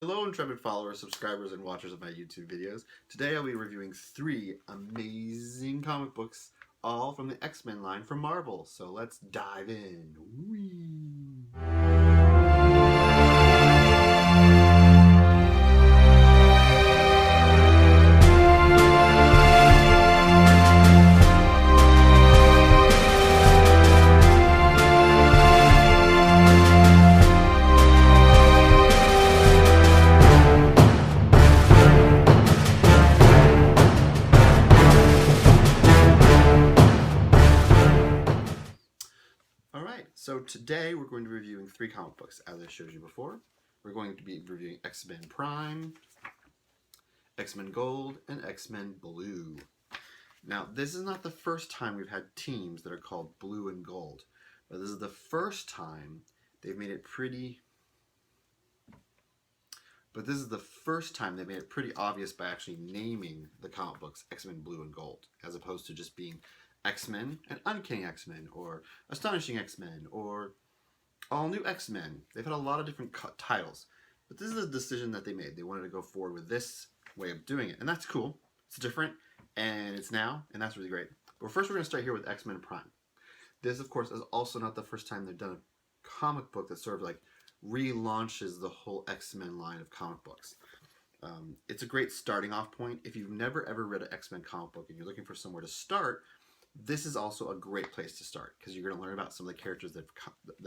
Hello intrepid followers, subscribers, and watchers of my YouTube videos. Today I'll be reviewing 3 amazing comic books, all from the X-Men line from Marvel. So let's dive in. Whee! Alright, so today we're going to be reviewing 3 comic books, as I showed you before. We're going to be reviewing Xmen Prime, Xmen Gold, and Xmen Blue. Now, this is not the first time we've had teams that are called Blue and Gold, but this is the first time they've made it pretty... obvious by actually naming the comic books Xmen Blue and Gold, as opposed to just being X-Men and Uncanny X-Men, or Astonishing X-Men, or All New X-Men. They've had a lot of different titles, but this is a decision that they made. They wanted to go forward with this way of doing it, and that's cool. It's different, and it's now, and that's really great. But first we're going to start here with Xmen Prime. This, of course, is also not the first time they've done a comic book that sort of like relaunches the whole X-Men line of comic books. It's a great starting off point. If you've never ever read an X-Men comic book and you're looking for somewhere to start, this is also a great place to start, because you're going to learn about some of the characters that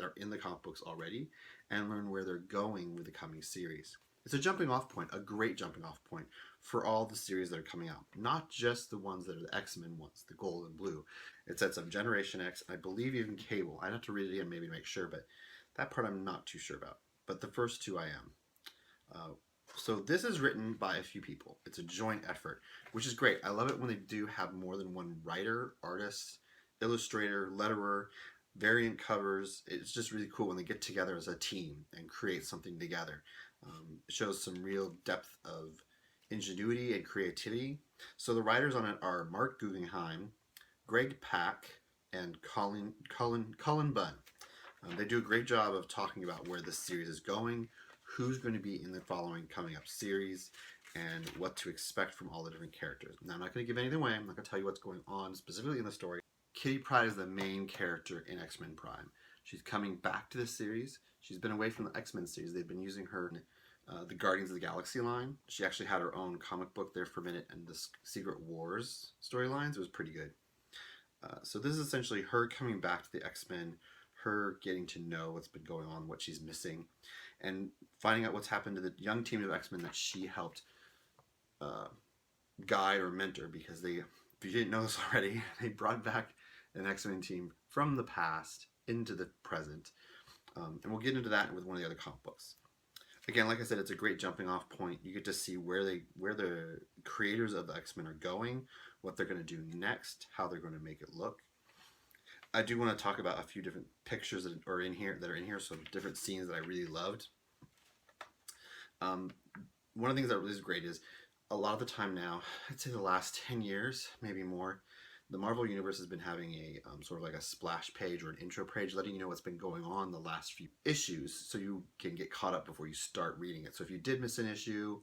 are in the comic books already and learn where they're going with the coming series. It's a jumping off point, a great jumping off point for all the series that are coming out. Not just the ones that are the X-Men ones, the Gold and Blue. It sets up Generation X, I believe even Cable. I'd have to read it again maybe to make sure, but that part I'm not too sure about. But the first two I am. So this is written by a few people. It's a joint effort, which is great. I love it when they do have more than one writer, artist, illustrator, letterer, variant covers. It's just really cool when they get together as a team and create something together. It shows some real depth of ingenuity and creativity. So the writers on it are Mark Guggenheim, Greg Pak, and Colin Bunn. They do a great job of talking about where this series is going, who's going to be in the following coming up series, and what to expect from all the different characters. Now, I'm not going to give anything away. I'm not going to tell you what's going on specifically in the story. Kitty Pryde is the main character in Xmen Prime. She's coming back to the series. She's been away from the X-Men series. They've been using her in the Guardians of the Galaxy line. She actually had her own comic book there for a minute, and the Secret Wars storylines. It was pretty good. So this is essentially her coming back to the X-Men, her getting to know what's been going on, what she's missing, and finding out what's happened to the young team of X-Men that she helped guide or mentor, because they, if you didn't know this already, they brought back an X-Men team from the past into the present. And we'll get into that with one of the other comic books. Again, like I said, it's a great jumping off point. You get to see where the creators of the X-Men are going, what they're going to do next, how they're going to make it look. I do want to talk about a few different pictures that are in here, some different scenes that I really loved. One of the things that really is great is, a lot of the time now, I'd say the last 10 years, maybe more, the Marvel Universe has been having a sort of like a splash page or an intro page letting you know what's been going on the last few issues, so you can get caught up before you start reading it. So if you did miss an issue,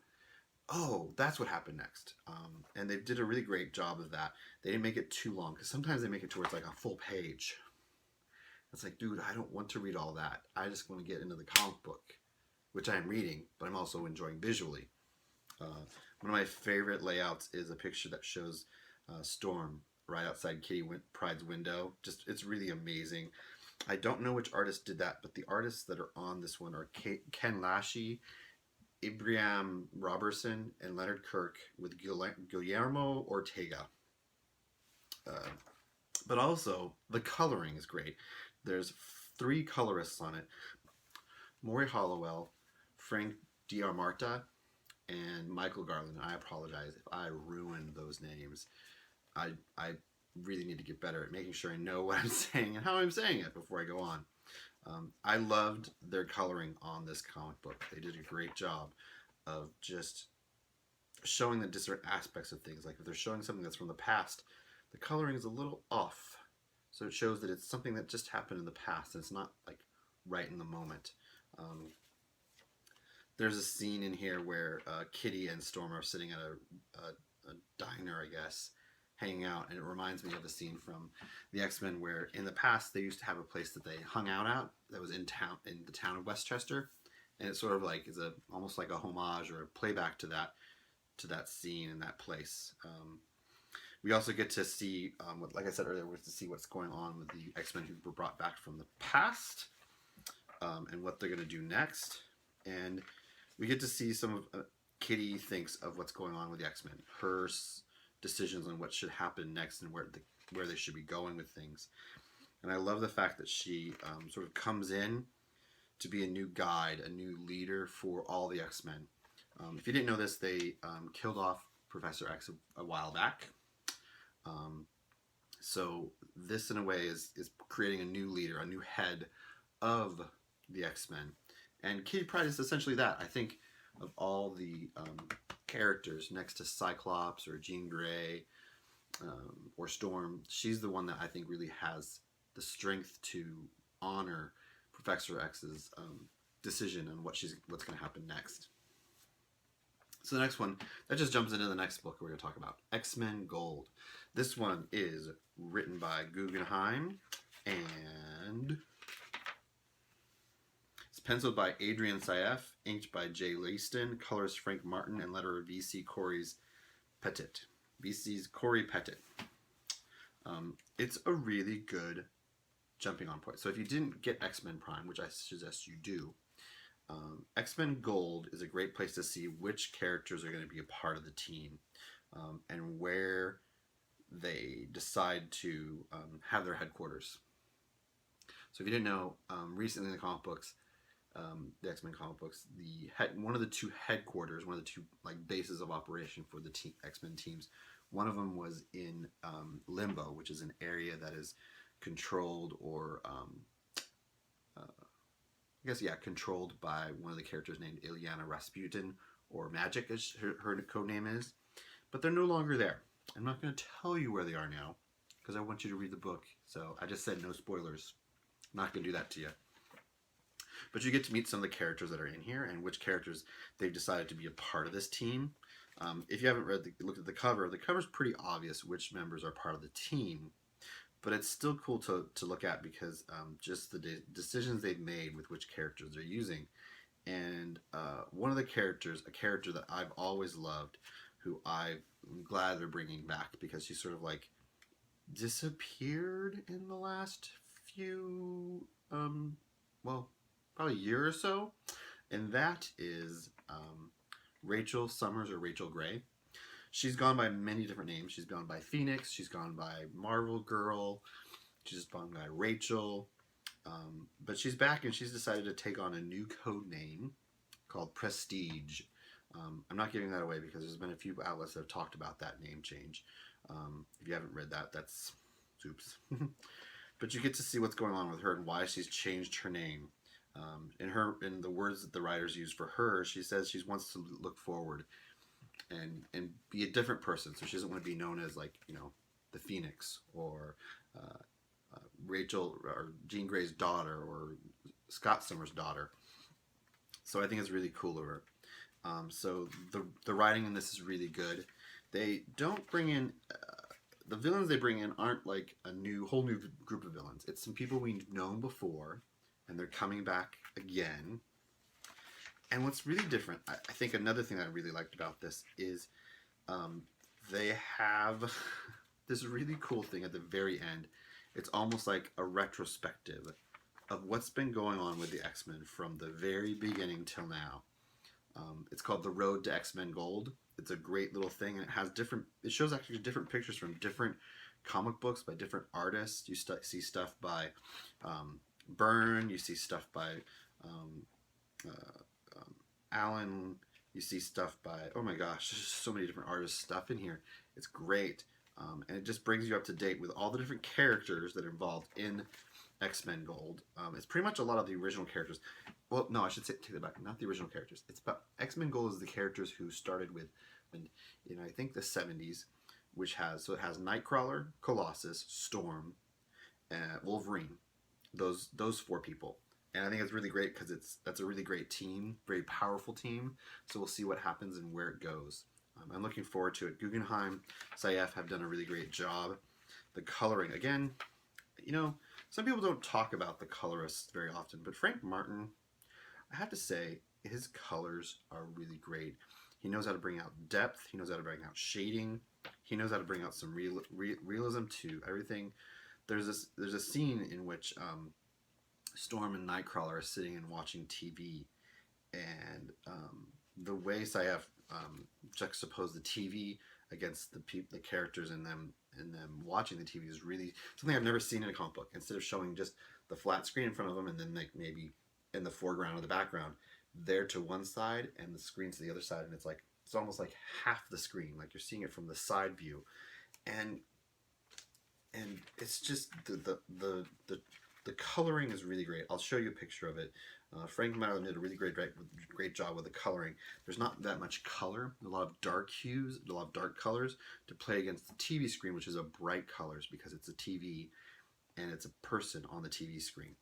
oh, that's what happened next. And they did a really great job of that. They didn't make it too long, because sometimes they make it towards like a full page. It's like, dude, I don't want to read all that. I just want to get into the comic book, which I am reading, but I'm also enjoying visually. One of my favorite layouts is a picture that shows Storm right outside Kitty Pryde's window. It's really amazing. I don't know which artist did that, but the artists that are on this one are Ken Lashy, Ibrahim Robertson, and Leonard Kirk, with Guillermo Ortega. But also, the coloring is great. There's 3 colorists on it: Maury Hollowell, Frank Diarmarta, and Michael Garland. I apologize if I ruined those names. I really need to get better at making sure I know what I'm saying and how I'm saying it before I go on. I loved their coloring on this comic book. They did a great job of just showing the different aspects of things. Like if they're showing something that's from the past, the coloring is a little off. So it shows that it's something that just happened in the past, and it's not like right in the moment. there's a scene in here where Kitty and Storm are sitting at a diner, I guess, hanging out, and it reminds me of a scene from the X-Men where in the past they used to have a place that they hung out at that was in the town of Westchester, and it's sort of like is almost like a homage or a playback to that scene and that place. We also get to see, like I said earlier, we get to see what's going on with the X-Men who were brought back from the past, and what they're going to do next, and we get to see some of Kitty thinks of what's going on with the X-Men, her decisions on what should happen next and where they should be going with things. And I love the fact that she sort of comes in to be a new guide, a new leader for all the X-Men. If you didn't know this, they killed off Professor X a while back. So this, in a way, is creating a new leader, a new head of the X-Men. And Kitty Pryde is essentially that. I think of all the characters next to Cyclops or Jean Grey or Storm, she's the one that I think really has the strength to honor Professor X's decision on what's going to happen next. So the next one, that just jumps into the next book we're going to talk about, Xmen Gold. This one is written by Guggenheim, and it's penciled by Adrian Saif, inked by Jay Leiston, colors Frank Martin, and letterer VC's Corey Pettit. It's a really good jumping on point. So if you didn't get Xmen Prime, which I suggest you do, Xmen Gold is a great place to see which characters are going to be a part of the team, and where they decide to have their headquarters. So if you didn't know, recently in the comic books, the X-Men comic books, one of the two headquarters, one of the two bases of operation for the X-Men teams, one of them was in Limbo, which is an area that is controlled or controlled by one of the characters named Illyana Rasputin, or Magic as her code name is. But they're no longer there. I'm not going to tell you where they are now, because I want you to read the book. So I just said no spoilers. I'm not going to do that to you. But you get to meet some of the characters that are in here and which characters they've decided to be a part of this team. If you haven't looked at the cover's pretty obvious which members are part of the team. But it's still cool to look at because just the decisions they've made with which characters they're using. And one of the characters, a character that I've always loved, who I'm glad they're bringing back because she sort of disappeared in the last few, probably a year or so. And that is Rachel Summers, or Rachel Gray. She's gone by many different names. She's gone by Phoenix. She's gone by Marvel Girl. She's gone by Rachel. But she's back, and she's decided to take on a new code name called Prestige. I'm not giving that away because there's been a few outlets that have talked about that name change. If you haven't read that, that's oops. But you get to see what's going on with her and why she's changed her name. In the words that the writers use for her, she says she wants to look forward and be a different person. So she doesn't want to be known as the Phoenix or Rachel or Jean Grey's daughter or Scott Summers' daughter. So I think it's really cool of her. So the writing in this is really good. They don't bring in the villains they bring in aren't like a whole new group of villains. It's some people we've known before, and they're coming back again. And what's really different, I think another thing that I really liked about this is they have this really cool thing at the very end. It's almost like a retrospective of what's been going on with the X-Men from the very beginning till now. It's called The Road to Xmen Gold. It's a great little thing, and it shows actually different pictures from different comic books by different artists. You see stuff by Byrne, you see stuff by Allen, you see stuff by, oh my gosh, there's so many different artists' stuff in here. It's great, and it just brings you up to date with all the different characters that are involved in Xmen Gold. It's pretty much a lot of the original characters. Well, no, I should take that back. Not the original characters. It's about Xmen Gold is the characters who started with, I think the 70s, it has Nightcrawler, Colossus, Storm, Wolverine. Those 4 people. And I think it's really great because that's a really great team, very powerful team. So we'll see what happens and where it goes. I'm looking forward to it. Guggenheim, Saif have done a really great job. The coloring, again, you know, some people don't talk about the colorists very often, but Frank Martin, I have to say, his colors are really great. He knows how to bring out depth. He knows how to bring out shading. He knows how to bring out some realism to everything. There's a scene in which Storm and Nightcrawler are sitting and watching TV, and the way Saif juxtaposed the TV against the characters in them watching the TV is really something I've never seen in a comic book. Instead of showing just the flat screen in front of them and then like maybe in the foreground or the background, they're to one side and the screen to the other side, and it's almost like half the screen, like you're seeing it from the side view, and it's just the coloring is really great. I'll show you a picture of it. Frank Martin did a really great job with the coloring. There's not that much color, a lot of dark hues, a lot of dark colors to play against the TV screen, which is a bright colors because it's a TV and it's a person on the TV screen.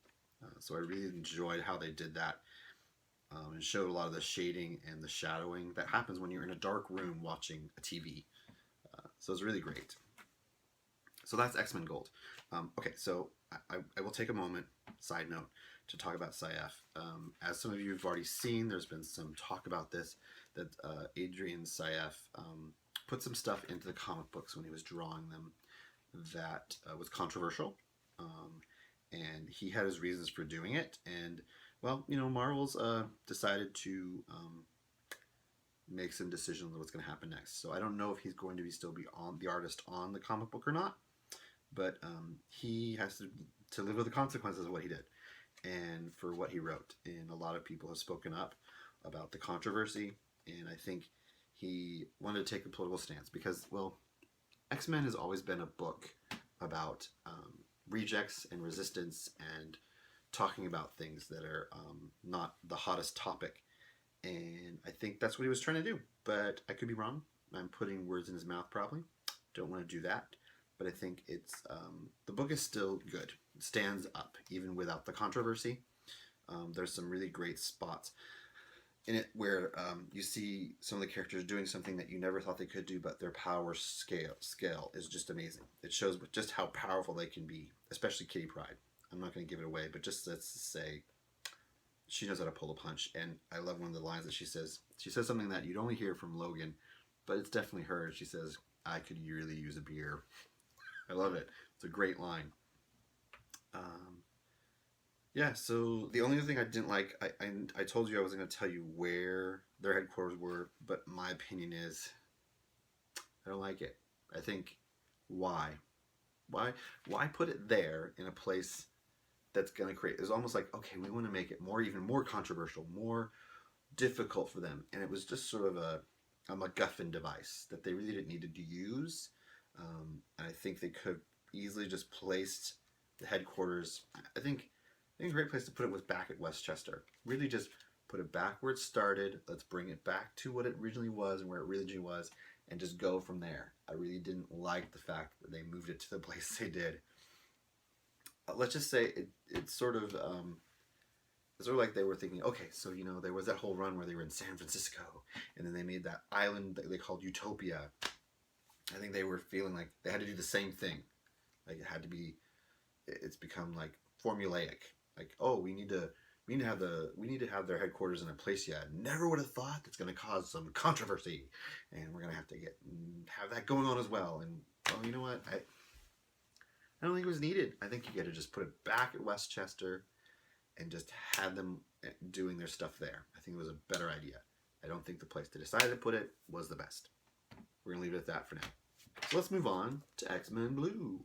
So I really enjoyed how they did that and showed a lot of the shading and the shadowing that happens when you're in a dark room watching a TV. So it's really great. So that's Xmen Gold. Okay, so I will take a moment, side note, to talk about Saif. As some of you have already seen, there's been some talk about this, that Adrian Saif put some stuff into the comic books when he was drawing them that was controversial. And he had his reasons for doing it. And, well, you know, Marvel's decided to make some decisions on what's going to happen next. So I don't know if he's going to still be on the artist on the comic book or not. But he has to live with the consequences of what he did and for what he wrote. And a lot of people have spoken up about the controversy. And I think he wanted to take a political stance because, well, X-Men has always been a book about rejects and resistance and talking about things that are not the hottest topic. And I think that's what he was trying to do. But I could be wrong. I'm putting words in his mouth probably. Don't want to do that. But I think it's the book is still good. It stands up even without the controversy. There's some really great spots in it where you see some of the characters doing something that you never thought they could do, but their power scale is just amazing. It shows just how powerful they can be, especially Kitty Pryde. I'm not going to give it away, but just let's say she knows how to pull a punch. And I love one of the lines that she says. She says something that you'd only hear from Logan, but it's definitely her. She says, "I could really use a beer." I love it. It's a great line. Yeah, so the only thing I didn't like, I told you I wasn't going to tell you where their headquarters were, but my opinion is I don't like it. I think, why? Why put it there in a place that's going to create, it's almost like, okay, we want to make it even more controversial, more difficult for them. And it was just sort of a MacGuffin device that they really didn't need to use. I think they could have easily just placed the headquarters. I think a great place to put it was back at Westchester. Really just put it back where it started. Let's bring it back to what it originally was and where it originally was and just go from there. I really didn't like the fact that they moved it to the place they did. Let's just say it's sort of like they were thinking, okay, so, you know, there was that whole run where they were in San Francisco and then they made that island that they called Utopia. I think they were feeling like they had to do the same thing. Like it's become like formulaic. Like, oh, we need to have their headquarters in a place you never would have thought that's going to cause some controversy, and we're going to have to have that going on as well. And oh, you know what? I don't think it was needed. I think you got to just put it back at Westchester and just have them doing their stuff there. I think it was a better idea. I don't think the place they decided to put it was the best. We're going to leave it at that for now. So let's move on to Xmen Blue.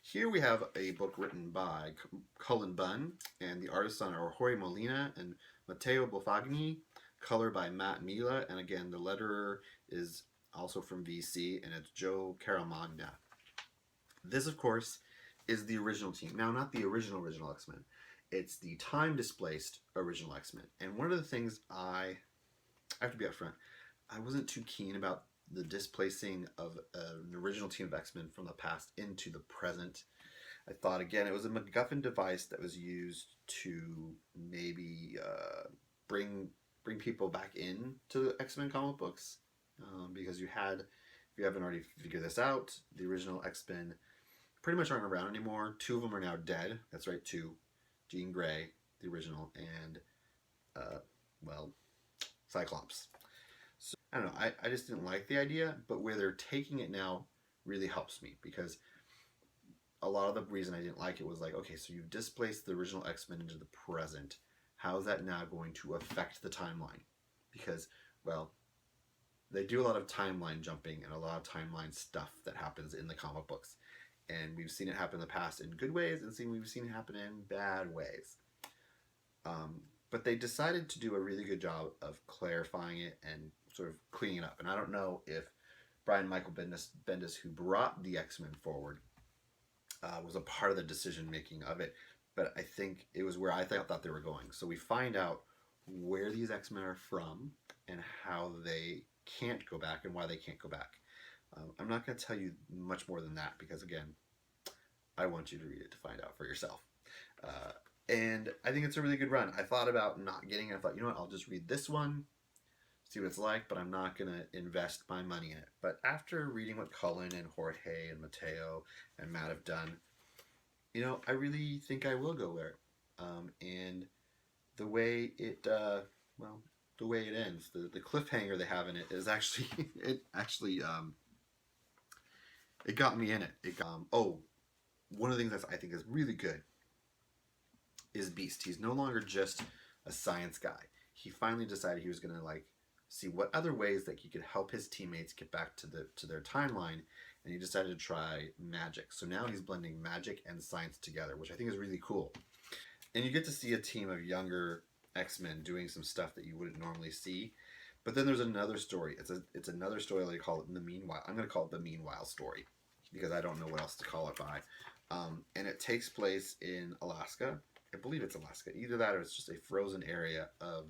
Here we have a book written by Cullen Bunn, and the artists on are Jorge Molina and Matteo Bofagni, color by Matt Mila, and again, the letterer is also from VC, and it's Joe Caramagna. This, of course, is the original team. Now, not the original X-Men. It's the time-displaced original X-Men. And one of the things I have to be upfront, I wasn't too keen about the displacing of an original team of X-Men from the past into the present. I thought, again, it was a MacGuffin device that was used to maybe bring people back in to the X-Men comic books, because you had, if you haven't already figured this out, the original X-Men pretty much aren't around anymore. Two of them are now dead. That's right, two. Jean Grey, the original, and well, Cyclops. So I don't know. I just didn't like the idea, but where they're taking it now really helps me, because a lot of the reason I didn't like it was like, okay, so you've displaced the original X-Men into the present. How is that now going to affect the timeline? Because, well, they do a lot of timeline jumping and a lot of timeline stuff that happens in the comic books. And we've seen it happen in the past in good ways, and we've seen it happen in bad ways. But they decided to do a really good job of clarifying it and sort of cleaning it up. And I don't know if Brian Michael Bendis, who brought the X-Men forward, was a part of the decision making of it, but I think it was where I thought they were going. So we find out where these X-Men are from and how they can't go back and why they can't go back. I'm not going to tell you much more than that, because again, I want you to read it to find out for yourself. And I think it's a really good run. I thought about not getting it. I thought, you know what, I'll just read this one, see what it's like, but I'm not going to invest my money in it. But after reading what Cullen and Jorge and Mateo and Matt have done, you know, I really think I will go there. And the way it, well, the way it ends, the cliffhanger they have in it is actually, it got me in it. One of the things that I think is really good is Beast. He's no longer just a science guy. He finally decided he was going to see what other ways that he could help his teammates get back to their timeline, and he decided to try magic. So now he's blending magic and science together, which I think is really cool. And you get to see a team of younger X-Men doing some stuff that you wouldn't normally see. But then there's another story. It's another story. They call it The Meanwhile. I'm going to call it The Meanwhile story, because I don't know what else to call it by. And it takes place in Alaska. I believe it's Alaska. Either that or it's just a frozen area of...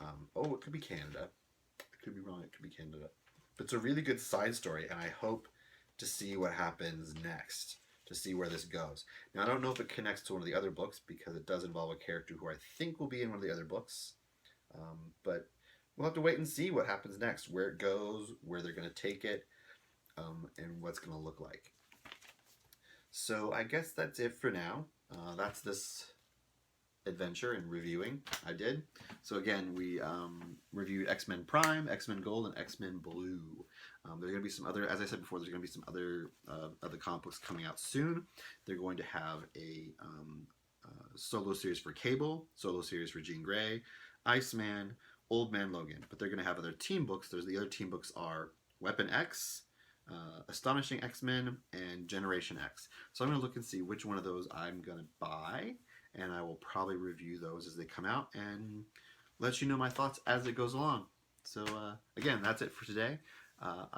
it could be Canada. I could be wrong. It could be Canada. But it's a really good side story, and I hope to see what happens next, to see where this goes. Now, I don't know if it connects to one of the other books, because it does involve a character who I think will be in one of the other books. But we'll have to wait and see what happens next, where it goes, where they're going to take it, and what's going to look like. So I guess that's it for now. That's this adventure and reviewing I did. So again, we reviewed Xmen Prime, Xmen Gold, and Xmen Blue. There's going to be some other, as I said before, there's going to be some other comic books coming out soon. They're going to have a solo series for Cable, solo series for Jean Grey, Iceman, Old Man Logan. But they're going to have other team books. The other team books are Weapon X, Astonishing X-Men, and Generation X. So I'm going to look and see which one of those I'm going to buy, and I will probably review those as they come out and let you know my thoughts as it goes along. So again, that's it for today.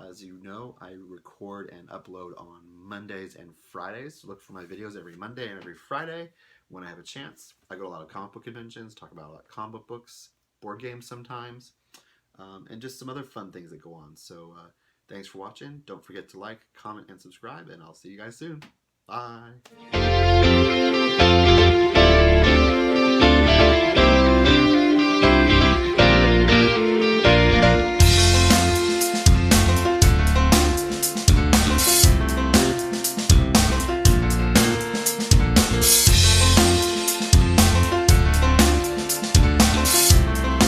As you know, I record and upload on Mondays and Fridays. So look for my videos every Monday and every Friday when I have a chance. I go to a lot of comic book conventions, talk about a lot of comic book books, board games sometimes, and just some other fun things that go on. So thanks for watching. Don't forget to like, comment, and subscribe, and I'll see you guys soon. Bye.